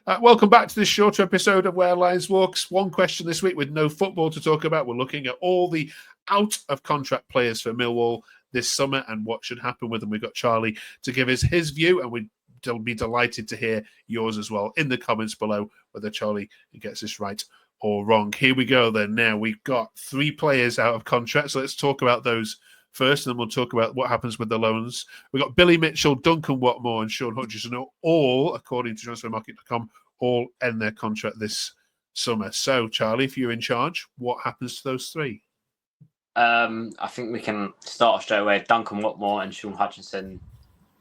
Welcome back to this shorter episode of Where Lions Walks. One question this week with no football to talk about. We're looking at all the out-of-contract players for Millwall this summer and what should happen with them. We've got Charlie to give us his view, and we'd be delighted to hear yours as well in the comments below, whether Charlie gets this right or wrong. Here we go then. Now, we've got 3 players out of contract, so let's talk about those first, and then we'll talk about what happens with the loans. We've got Billy Mitchell, Duncan Watmore, and Sean Hutchinson, all, according to transfermarket.com, all end their contract this summer. So, Charlie, if you're in charge, what happens to those 3? I think we can start straight away. Duncan Watmore and Sean Hutchinson,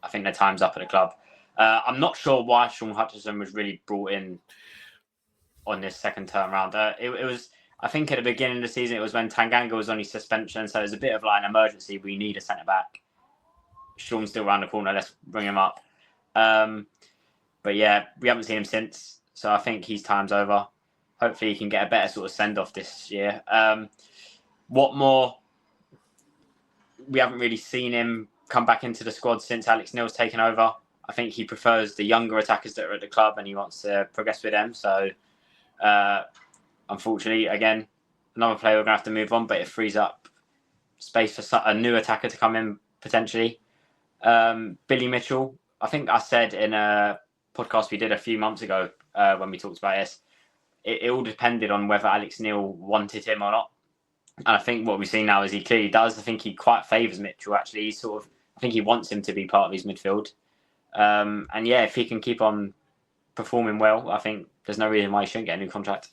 I think their time's up at the club. I'm not sure why Sean Hutchinson was really brought in on this second term round. It was, I think at the beginning of the season, it was when Tanganga was on his suspension, so it was a bit of like an emergency. We need a centre-back. Sean's still around the corner, let's bring him up. But yeah, we haven't seen him since, so I think his time's over. Hopefully he can get a better sort of send-off this year. Watmore, we haven't really seen him come back into the squad since Alex Neil's taken over. I think he prefers the younger attackers that are at the club and he wants to progress with them. So, unfortunately, again, another player we're going to have to move on, but it frees up space for a new attacker to come in potentially. Billy Mitchell, I think I said in a podcast we did a few months ago when we talked about this, it all depended on whether Alex Neil wanted him or not. And I think what we've seen now is he clearly does. I think he quite favours Mitchell, actually. I think he wants him to be part of his midfield. And yeah, if he can keep on performing well, I think there's no reason why he shouldn't get a new contract.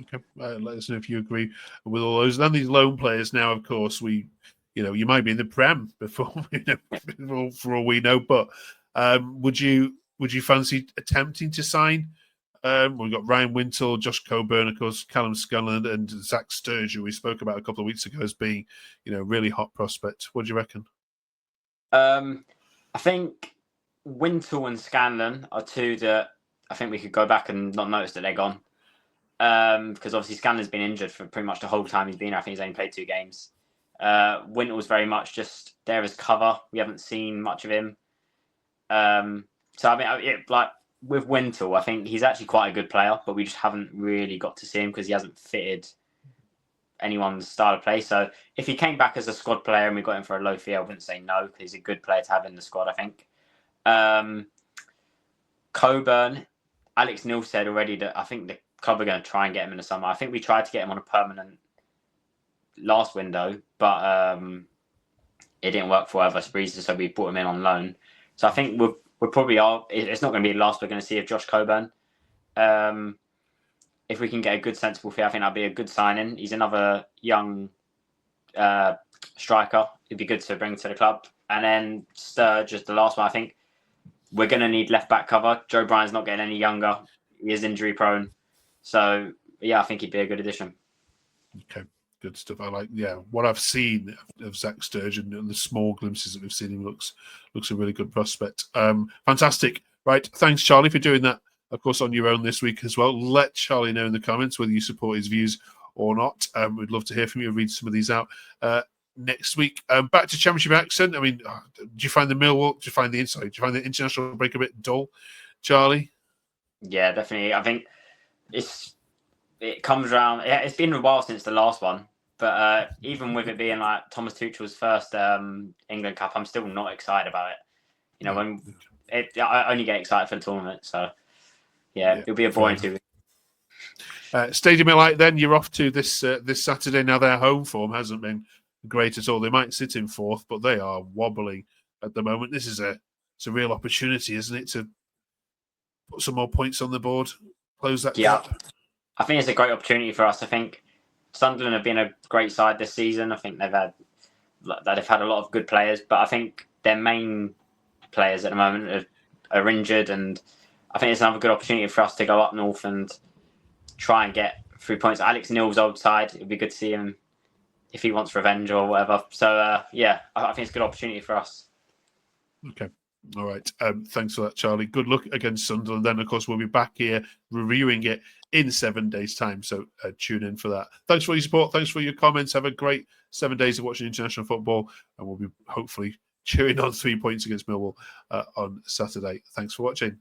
Okay, let us know if you agree with all those. Then these loan players now, of course, you might be in the Prem before, for all we know. But would you fancy attempting to sign? We've got Ryan Wintle, Josh Coburn, of course, Callum Scanlon, and Zach Sturge, who we spoke about a couple of weeks ago as being, really hot prospect. What do you reckon? I think Wintle and Scanlon are 2 that I think we could go back and not notice that they're gone. Because obviously Scanlon's been injured for pretty much the whole time he's been. I think he's only played 2 games. Wintle's very much just there as cover. We haven't seen much of him. So I mean, with Wintle, I think he's actually quite a good player, but we just haven't really got to see him because he hasn't fitted anyone's style of play. So if he came back as a squad player and we got him for a low fee, I wouldn't say no, because he's a good player to have in the squad, I think. Coburn, Alex Neil said already that I think the club are going to try and get him in the summer. I think we tried to get him on a permanent last window, but it didn't work for whatever reason, so we brought him in on loan. So I think we probably are. It's not going to be the last we're going to see of Josh Coburn. If we can get a good, sensible fee, I think that'd be a good signing. He's another young striker. It'd be good to bring to the club. And then Sturge is the last one. I think we're going to need left back cover. Joe Bryan's not getting any younger. He is injury prone. So yeah, I think he'd be a good addition. Okay. Good stuff. I like, what I've seen of Zach Sturge and the small glimpses that we've seen him looks a really good prospect. Fantastic. Right. Thanks, Charlie, for doing that, of course, on your own this week as well. Let Charlie know in the comments whether you support his views or not. We'd love to hear from you. Read some of these out next week. Back to Championship accent. I mean, do you find the Millwall, do you find the international break a bit dull, Charlie? Yeah, definitely. I think it comes around. It's been a while since the last one. But even with it being like Thomas Tuchel's first England Cup, I'm still not excited about it. I only get excited for the tournament. So, yeah. It'll be a boring 2 weeks. Stadium Light, then you're off to this Saturday. Now their home form hasn't been great at all. They might sit in 4th, but they are wobbling at the moment. This is it's a real opportunity, isn't it, to put some more points on the board, close that gap? I think it's a great opportunity for us. I think Sunderland have been a great side this season. I think they've had a lot of good players, but I think their main players at the moment are injured, and I think it's another good opportunity for us to go up north and try and get 3 points. Alex Neil's old side, it'd be good to see him if he wants revenge or whatever. So I think it's a good opportunity for us. Okay. All right. Thanks for that, Charlie. Good luck against Sunderland. Then, of course, we'll be back here reviewing it in 7 days' time. So tune in for that. Thanks for your support. Thanks for your comments. Have a great 7 days of watching international football. And we'll be hopefully cheering on 3 points against Millwall on Saturday. Thanks for watching.